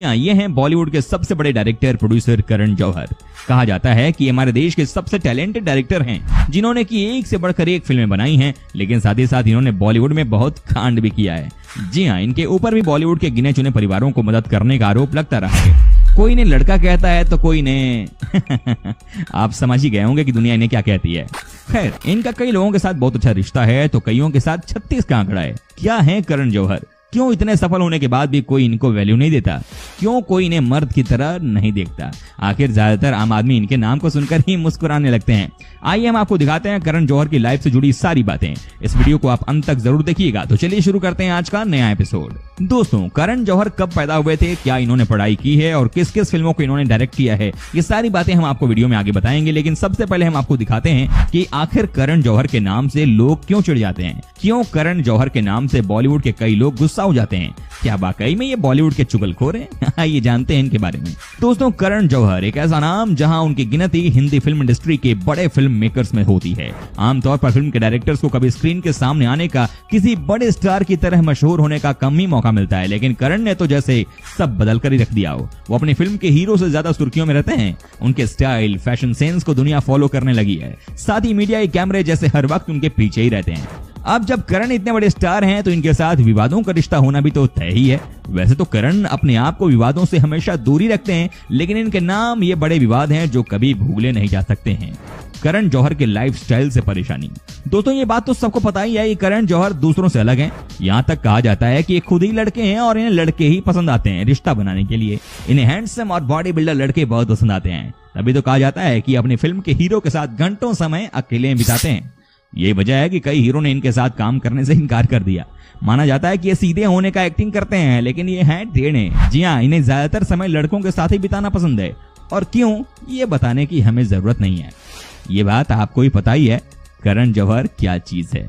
ये हैं बॉलीवुड के सबसे बड़े डायरेक्टर प्रोड्यूसर करण जौहर। कहा जाता है कि हमारे देश के सबसे टैलेंटेड डायरेक्टर हैं, जिन्होंने की एक से बढ़कर एक फिल्में बनाई हैं, लेकिन साथ ही साथ इन्होंने बॉलीवुड में बहुत कांड भी किया है। जी हाँ, इनके ऊपर भी बॉलीवुड के गिने चुने परिवारों को मदद करने का आरोप लगता रहा है। कोई इन्हें लड़का कहता है तो कोई इन्हें आप समझ ही गए होंगे कि दुनिया इन्हें क्या कहती है। खैर, इनका कई लोगों के साथ बहुत अच्छा रिश्ता है तो कईयों के साथ 36 का आंकड़ा है। क्या है करण जौहर? क्यों इतने सफल होने के बाद भी कोई इनको वैल्यू नहीं देता? क्यों कोई इन्हें मर्द की तरह नहीं देखता? आखिर ज्यादातर आम आदमी इनके नाम को सुनकर ही मुस्कुराने लगते हैं। आइए हम आपको दिखाते हैं करण जौहर की लाइफ से जुड़ी सारी बातें। इस वीडियो को आप अंत तक जरूर देखिएगा। तो चलिए शुरू करते हैं आज का नया एपिसोड। दोस्तों, करण जौहर कब पैदा हुए थे, क्या इन्होंने पढ़ाई की है और किस किस फिल्मों को इन्होंने डायरेक्ट किया है, ये सारी बातें हम आपको वीडियो में आगे बताएंगे। लेकिन सबसे पहले हम आपको दिखाते हैं कि आखिर करण जौहर के नाम से लोग क्यों चिढ़ जाते हैं, क्यों करण जौहर के नाम से बॉलीवुड के कई लोग गुस्सा हो जाते हैं। क्या वाकई में ये बॉलीवुड के चुगलखोर हैं? आइए जानते हैं इनके बारे में। दोस्तों, करण जौहर एक ऐसा नाम जहां उनकी गिनती हिंदी फिल्म इंडस्ट्री के बड़े फिल्म मेकर्स में होती है। आमतौर पर फिल्म के डायरेक्टर्स को कभी स्क्रीन के सामने आने का, किसी बड़े स्टार की तरह मशहूर होने का कम ही मौका मिलता है, लेकिन करण ने तो जैसे सब बदल कर ही रख दिया हो। वो अपनी फिल्म के हीरो से ज्यादा सुर्खियों में रहते हैं। उनके स्टाइल, फैशन सेंस को दुनिया फॉलो करने लगी है। साथ ही मीडिया के कैमरे जैसे हर वक्त उनके पीछे ही रहते हैं। अब जब करण इतने बड़े स्टार हैं तो इनके साथ विवादों का रिश्ता होना भी तो तय ही है। वैसे तो करण अपने आप को विवादों से हमेशा दूरी रखते हैं, लेकिन इनके नाम ये बड़े विवाद हैं जो कभी भूले नहीं जा सकते हैं। करण जौहर के लाइफस्टाइल से परेशानी। दोस्तों, ये बात तो सबको पता ही है कि करण जौहर दूसरों से अलग हैं। यहाँ तक कहा जाता है कि ये खुद ही लड़के हैं और इन्हें लड़के ही पसंद आते हैं रिश्ता बनाने के लिए। इन्हें हैंडसम और बॉडी बिल्डर लड़के बहुत पसंद आते हैं। तभी तो कहा जाता है कि अपनी फिल्म के हीरो के साथ घंटों समय अकेले बिताते हैं। यही वजह है कि कई हीरो ने इनके साथ काम करने से इनकार कर दिया। माना जाता है कि ये सीधे होने का एक्टिंग करते हैं, लेकिन ये हैं टेढ़े। जी हाँ, इन्हें ज्यादातर समय लड़कों के साथ ही बिताना पसंद है। और क्यों, ये बताने की हमें जरूरत नहीं है, ये बात आपको ही पता ही है। करण जौहर क्या चीज है।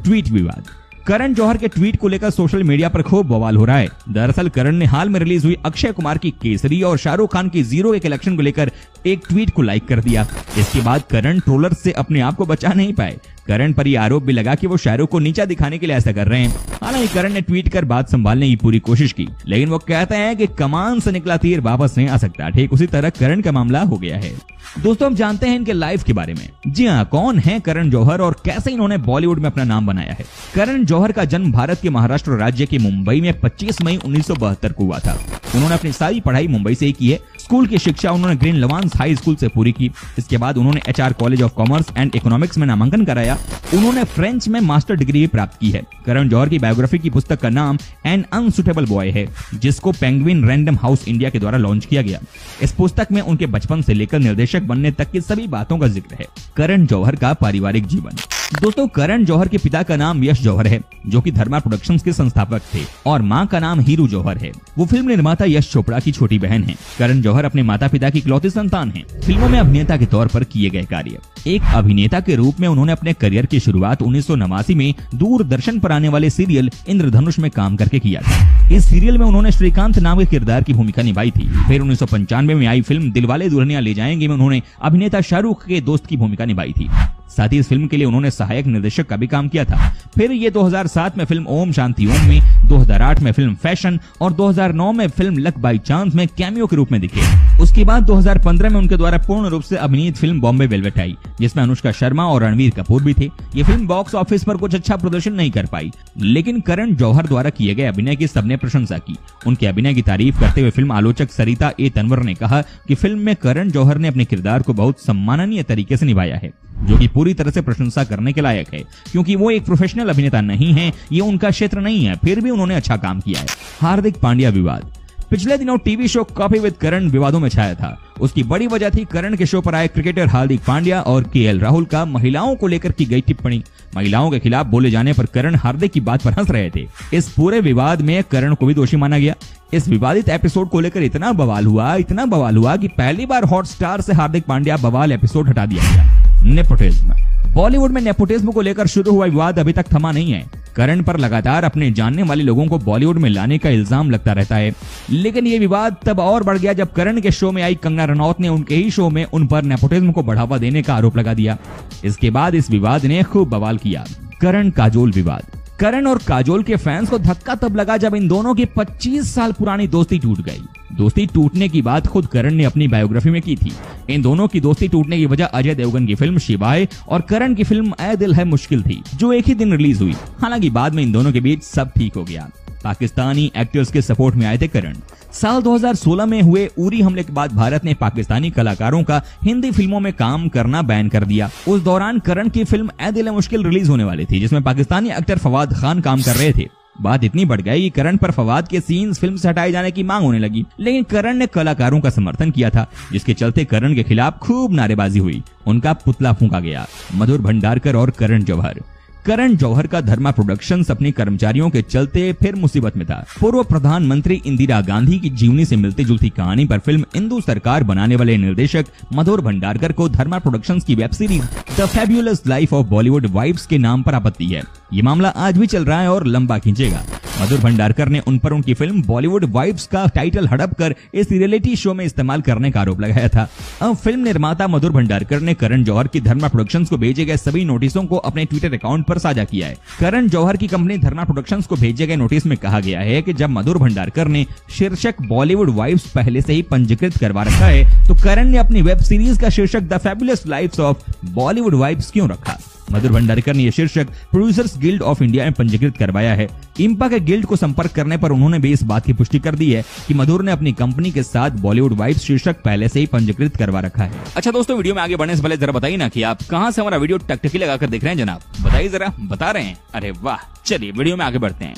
ट्वीट विवाद। करण जौहर के ट्वीट को लेकर सोशल मीडिया पर खूब बवाल हो रहा है। दरअसल करण ने हाल में रिलीज हुई अक्षय कुमार की केसरी और शाहरुख खान की जीरो के कलेक्शन को लेकर एक ट्वीट को लाइक कर दिया। इसके बाद करण ट्रोलर्स से अपने आप को बचा नहीं पाए। करण पर यह आरोप भी लगा कि वो शाहरुख को नीचा दिखाने के लिए ऐसा कर रहे हैं। हालांकि करण ने ट्वीट कर बात संभालने की पूरी कोशिश की, लेकिन वो कहते हैं कि कमान से निकला तीर वापस नहीं आ सकता। ठीक उसी तरह करण का मामला हो गया है। दोस्तों, हम जानते हैं इनके लाइफ के बारे में। जी हाँ, कौन है करण जौहर और कैसे इन्होंने बॉलीवुड में अपना नाम बनाया है। करण जौहर का जन्म भारत के महाराष्ट्र राज्य के मुंबई में 25 मई 1972 को हुआ था। उन्होंने अपनी सारी पढ़ाई मुंबई से ही की है। स्कूल की शिक्षा उन्होंने ग्रीन लवांस हाई स्कूल से पूरी की। इसके बाद उन्होंने HR college of commerce and economics में नामांकन कराया। उन्होंने फ्रेंच में मास्टर डिग्री भी प्राप्त की है। करण जौहर की बायोग्राफी की पुस्तक का नाम एन अनसुटेबल बॉय है, जिसको पेंगुइन रैंडम हाउस इंडिया के द्वारा लॉन्च किया गया। इस पुस्तक में उनके बचपन से लेकर निर्देशक बनने तक की सभी बातों का जिक्र है। करण जौहर का पारिवारिक जीवन। दोस्तों, करण जौहर के पिता का नाम यश जौहर है, जो कि धर्मा प्रोडक्शंस के संस्थापक थे, और मां का नाम हीरू जौहर है। वो फिल्म निर्माता यश चोपड़ा की छोटी बहन है। करण जौहर अपने माता पिता की इकलौती संतान हैं। फिल्मों में अभिनेता के तौर पर किए गए कार्य। एक अभिनेता के रूप में उन्होंने अपने करियर की शुरुआत 1989 में दूरदर्शन पर आने वाले सीरियल इंद्रधनुष में काम करके किया था। इस सीरियल में उन्होंने श्रीकांत नाम के किरदार की भूमिका निभाई थी। फिर 1995 में आई फिल्म दिलवाले दुल्हनिया ले जाएंगे में उन्होंने अभिनेता शाहरुख के दोस्त की भूमिका निभाई थी। साथ ही इस फिल्म के लिए उन्होंने सहायक निर्देशक का भी काम किया था। फिर ये 2007 में फिल्म ओम शांति ओम में, 2008 में फिल्म फैशन और 2009 में फिल्म लक बाई चांस में कैमियो के रूप में दिखे। उसके बाद 2015 में उनके द्वारा पूर्ण रूप से अभिनीत फिल्म बॉम्बे वेलवेट आई, जिसमें अनुष्का शर्मा और रणवीर कपूर भी थे। ये फिल्म बॉक्स ऑफिस पर कुछ अच्छा प्रदर्शन नहीं कर पाई, लेकिन करण जौहर द्वारा किए गए अभिनय की सबने प्रशंसा की। उनके अभिनय की तारीफ करते हुए फिल्म आलोचक सरिता ए तनवर ने कहा कि फिल्म में करण जौहर ने अपने किरदार को बहुत सम्माननीय तरीके से निभाया है, जो कि पूरी तरह से प्रशंसा करने के लायक है, क्योंकि वो एक प्रोफेशनल अभिनेता नहीं है, ये उनका क्षेत्र नहीं है, फिर भी उन्होंने अच्छा काम किया है। हार्दिक पांड्या विवाद। पिछले दिनों टीवी शो कॉफी विद करण विवादों में छाया था। उसकी बड़ी वजह थी करण के शो पर आए क्रिकेटर हार्दिक पांड्या और KL राहुल का महिलाओं को लेकर की गई टिप्पणी। महिलाओं के खिलाफ बोले जाने पर करण हार्दिक की बात पर हंस रहे थे। इस पूरे विवाद में करण को भी दोषी माना गया। इस विवादित एपिसोड को लेकर इतना बवाल हुआ कि पहली बार हॉटस्टार से हार्दिक पांड्या बवाल एपिसोड हटा दिया गया। नेपोटिज्म। बॉलीवुड में नेपोटिज्म को लेकर शुरू हुआ विवाद अभी तक थमा नहीं है। करण पर लगातार अपने जानने वाले लोगों को बॉलीवुड में लाने का इल्जाम लगता रहता है, लेकिन ये विवाद तब और बढ़ गया जब करण के शो में आई कंगना रनौत ने उनके ही शो में उन पर नेपोटिज्म को बढ़ावा देने का आरोप लगा दिया। इसके बाद इस विवाद ने खूब बवाल किया। करण काजोल विवाद। करण और काजोल के फैंस को धक्का तब लगा जब इन दोनों की 25 साल पुरानी दोस्ती टूट गई। दोस्ती टूटने की बात खुद करण ने अपनी बायोग्राफी में की थी। इन दोनों की दोस्ती टूटने की वजह अजय देवगन की फिल्म शिवाय और करण की फिल्म ऐ दिल है मुश्किल थी, जो एक ही दिन रिलीज हुई। हालांकि बाद में इन दोनों के बीच सब ठीक हो गया। पाकिस्तानी एक्टर्स के सपोर्ट में आए थे करण। साल 2016 में हुए उरी हमले के बाद भारत ने पाकिस्तानी कलाकारों का हिंदी फिल्मों में काम करना बैन कर दिया। उस दौरान करण की फिल्म ऐ दिल है मुश्किल रिलीज होने वाली थी, जिसमें पाकिस्तानी एक्टर फवाद खान काम कर रहे थे। बात इतनी बढ़ गई कि करण पर फवाद के सीन्स फिल्म से हटाए जाने की मांग होने लगी, लेकिन करण ने कलाकारों का समर्थन किया था, जिसके चलते करण के खिलाफ खूब नारेबाजी हुई। उनका पुतला फूंका गया। मधुर भंडारकर और करण जौहर। करण जौहर का धर्मा प्रोडक्शंस अपने कर्मचारियों के चलते फिर मुसीबत में था। पूर्व प्रधानमंत्री इंदिरा गांधी की जीवनी से मिलती जुलती कहानी पर फिल्म इंदु सरकार बनाने वाले निर्देशक मधुर भंडारकर को धर्मा प्रोडक्शंस की web series the fabulous life of Bollywood wives के नाम पर आपत्ति है। ये मामला आज भी चल रहा है और लंबा खींचेगा। मधुर भंडारकर ने उन पर उनकी फिल्म बॉलीवुड वाइफ्स का टाइटल हड़प कर इस रियलिटी शो में इस्तेमाल करने का आरोप लगाया था। अब फिल्म निर्माता मधुर भंडारकर ने करण जौहर की धर्मा प्रोडक्शंस को भेजे गए सभी नोटिसों को अपने ट्विटर अकाउंट पर साझा किया है। करण जौहर की कंपनी धर्मा प्रोडक्शंस को भेजे गए नोटिस में कहा गया है कि जब मधुर भंडारकर ने शीर्षक बॉलीवुड वाइफ्स पहले से ही पंजीकृत करवा रखा है, तो करण ने अपनी वेब सीरीज का शीर्षक the fabulous lives of Bollywood wives क्यों रखा? मधुर भंडारकर ने यह शीर्षक प्रोड्यूसर्स गिल्ड ऑफ इंडिया में पंजीकृत करवाया है। इंपा के गिल्ड को संपर्क करने पर उन्होंने भी इस बात की पुष्टि कर दी है कि मधुर ने अपनी कंपनी के साथ बॉलीवुड वाइफ्स शीर्षक पहले से ही पंजीकृत करवा रखा है। अच्छा दोस्तों, वीडियो में आगे बढ़ने से पहले जरा बताइए ना कि आप कहां से हमारा वीडियो टकटकी लगाकर देख रहे हैं जनाब? बताइए जरा। बता रहे हैं? अरे वाह, चलिए वीडियो में आगे बढ़ते हैं।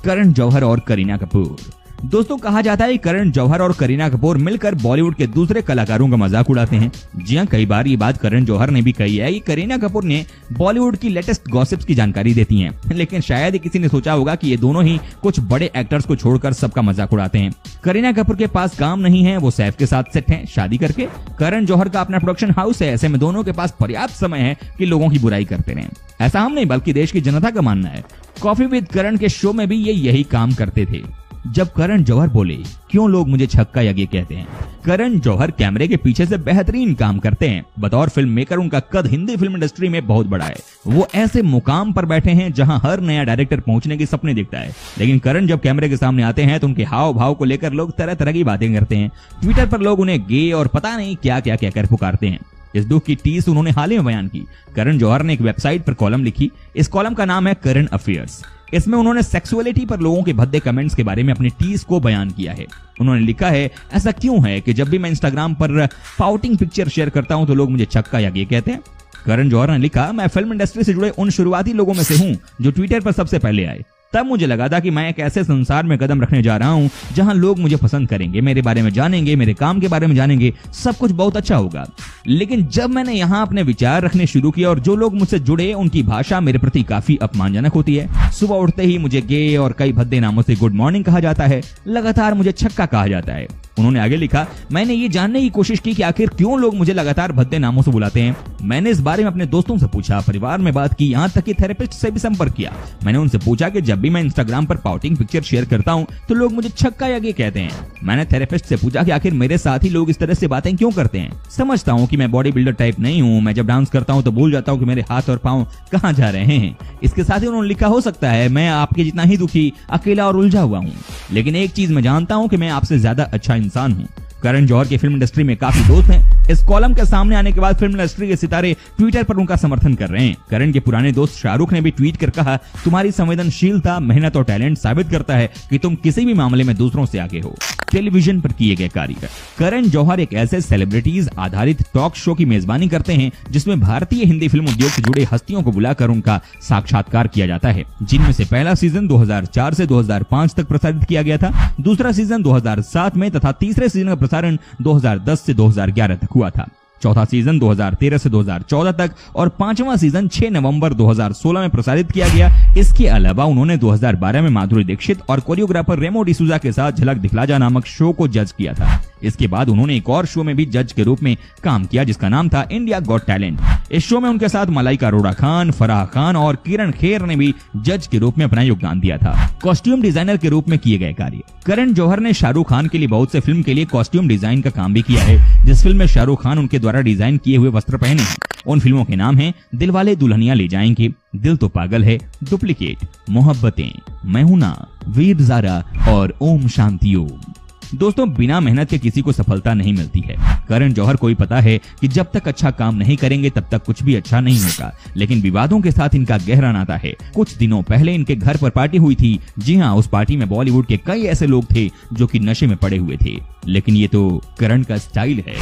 करण जौहर और करीना कपूर। दोस्तों, कहा जाता है कि करण जौहर और करीना कपूर मिलकर बॉलीवुड के दूसरे कलाकारों का मजाक उड़ाते हैं। जी हां, कई बार ये बात करण जौहर ने भी कही है कि करीना कपूर ने बॉलीवुड की लेटेस्ट गॉसिप्स की जानकारी देती हैं, लेकिन शायद ही किसी ने सोचा होगा कि ये दोनों ही कुछ बड़े एक्टर्स को छोड़कर सबका मजाक उड़ाते हैं। करीना कपूर के पास काम नहीं है, वो सैफ के साथ सेट हैं शादी करके। करण जौहर का अपना प्रोडक्शन हाउस है, ऐसे में दोनों के पास पर्याप्त समय है कि लोगों की बुराई करते रहें। ऐसा हम नहीं बल्कि देश की जनता का मानना है। कॉफी विद करण के शो में भी ये यही काम करते थे। जब करण जौहर बोले, क्यों लोग मुझे छक्का यज्ञ कहते हैं? करण जौहर कैमरे के पीछे से बेहतरीन काम करते हैं। बतौर फिल्म मेकर उनका कद हिंदी फिल्म इंडस्ट्री में बहुत बड़ा है। वो ऐसे मुकाम पर बैठे हैं जहां हर नया डायरेक्टर पहुंचने की सपने देखता है, लेकिन करण जब कैमरे के सामने आते हैं तो उनके हाव भाव को लेकर लोग तरह तरह की बातें करते हैं। ट्विटर पर लोग उन्हें गे और पता नहीं क्या क्या कहकर पुकारते हैं। इस दुख की टीस उन्होंने हाल ही में बयान की। करण जौहर ने एक वेबसाइट पर कॉलम लिखी। इस कॉलम का नाम है करण अफेयर्स। इसमें उन्होंने सेक्सुअलिटी पर लोगों के भद्दे कमेंट्स के बारे में अपनी टीस को बयान किया है। उन्होंने लिखा है, ऐसा क्यों है कि जब भी मैं इंस्टाग्राम पर फाउटिंग पिक्चर शेयर करता हूं तो लोग मुझे छक्का या गे कहते हैं। करण जौहर ने लिखा, मैं फिल्म इंडस्ट्री से जुड़े उन शुरुआती लोगों में से हूं जो ट्विटर पर सबसे पहले आए। तब मुझे लगा था कि मैं एक ऐसे संसार में कदम रखने जा रहा हूं जहां लोग मुझे पसंद करेंगे, मेरे बारे में जानेंगे, मेरे काम के बारे में जानेंगे, सब कुछ बहुत अच्छा होगा। लेकिन जब मैंने यहां अपने विचार रखने शुरू किए और जो लोग मुझसे जुड़े उनकी भाषा मेरे प्रति काफी अपमानजनक होती है। सुबह उठते ही मुझे गे और कई भद्दे नामों से गुड मॉर्निंग कहा जाता है, लगातार मुझे छक्का कहा जाता है। उन्होंने आगे लिखा, मैंने ये जानने की कोशिश की कि आखिर क्यों लोग मुझे लगातार भद्दे नामों से बुलाते हैं। मैंने इस बारे में अपने दोस्तों से पूछा, परिवार में बात की, यहाँ तक कि थेरेपिस्ट से भी संपर्क किया। मैंने उनसे पूछा कि जब भी मैं इंस्टाग्राम पर पाउटिंग पिक्चर शेयर करता हूँ तो लोग मुझे छक्का या गे कहते हैं। मैंने थेरेपिस्ट से पूछा कि आखिर मेरे साथ ही लोग इस तरह से बातें क्यों करते हैं। समझता हूँ कि मैं बॉडी बिल्डर टाइप नहीं हूँ। मैं जब डांस करता हूँ तो भूल जाता हूँ कि मेरे हाथ और पाँव कहाँ जा रहे हैं। इसके साथ ही उन्होंने लिखा, हो सकता है मैं आपके जितना ही दुखी, अकेला और उलझा हुआ हूँ, लेकिन एक चीज मैं जानता हूँ कि मैं आपसे ज्यादा अच्छा इंसान हूँ। करण जौहर की फिल्म इंडस्ट्री में काफी दोस्त हैं। इस कॉलम के सामने आने के बाद फिल्म इंडस्ट्री के सितारे ट्विटर पर उनका समर्थन कर रहे हैं। करण के पुराने दोस्त शाहरुख ने भी ट्वीट कर कहा, तुम्हारी संवेदनशीलता, मेहनत और टैलेंट साबित करता है कि तुम किसी भी मामले में दूसरों से आगे हो। टेलीविजन पर किए गए कार्य। करण जौहर एक ऐसे सेलिब्रिटीज आधारित टॉक शो की मेजबानी करते हैं जिसमें भारतीय हिंदी फिल्म उद्योग से जुड़े हस्तियों को बुलाकर उनका साक्षात्कार किया जाता है, जिनमें से पहला सीजन 2004 से 2005 तक प्रसारित किया गया था, दूसरा सीजन 2007 में तथा तीसरे सीजन का प्रसारण 2010 से 2011 तक हुआ था। चौथा सीजन 2013 से 2014 तक और पांचवा सीजन 6 नवंबर 2016 में प्रसारित किया गया। इसके अलावा उन्होंने 2012 में माधुरी दीक्षित और कोरियोग्राफर रेमो डिसूजा के साथ झलक दिखला जा नामक शो को जज किया था। इसके बाद उन्होंने एक और शो में भी जज के रूप में काम किया जिसका नाम था इंडिया गॉट टैलेंट। इस शो में उनके साथ मलाइका अरोड़ा खान, फराह खान और किरण खेर ने भी जज के रूप में अपना योगदान दिया था। कॉस्ट्यूम डिजाइनर के रूप में किए गए कार्य। करण जौहर ने शाहरुख खान के लिए बहुत से फिल्म के लिए कॉस्ट्यूम डिजाइन का काम भी किया है। जिस फिल्म में शाहरुख खान उनके द्वारा डिजाइन किए हुए वस्त्र पहने हैं उन फिल्मों के नाम हैं दिलवाले दुल्हनिया ले जाएंगे, दिल तो पागल है, डुप्लीकेट, मोहब्बतें, मैं हूं ना, वीर ज़ारा और ओम शांति ओम। दोस्तों, बिना मेहनत के किसी को सफलता नहीं मिलती है। करण जौहर को भी पता है कि जब तक अच्छा काम नहीं करेंगे तब तक कुछ भी अच्छा नहीं होगा, लेकिन विवादों के साथ इनका गहरा नाता है। कुछ दिनों पहले इनके घर पर पार्टी हुई थी। जी हाँ, उस पार्टी में बॉलीवुड के कई ऐसे लोग थे जो कि नशे में पड़े हुए थे, लेकिन ये तो करण का स्टाइल है।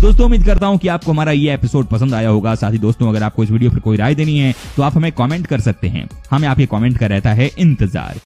दोस्तों, उम्मीद करता हूँ कि आपको हमारा ये एपिसोड पसंद आया होगा। साथ ही दोस्तों, अगर आपको इस वीडियो पर कोई राय देनी है तो आप हमें कमेंट कर सकते हैं। हमें आपके कमेंट का रहता है इंतजार।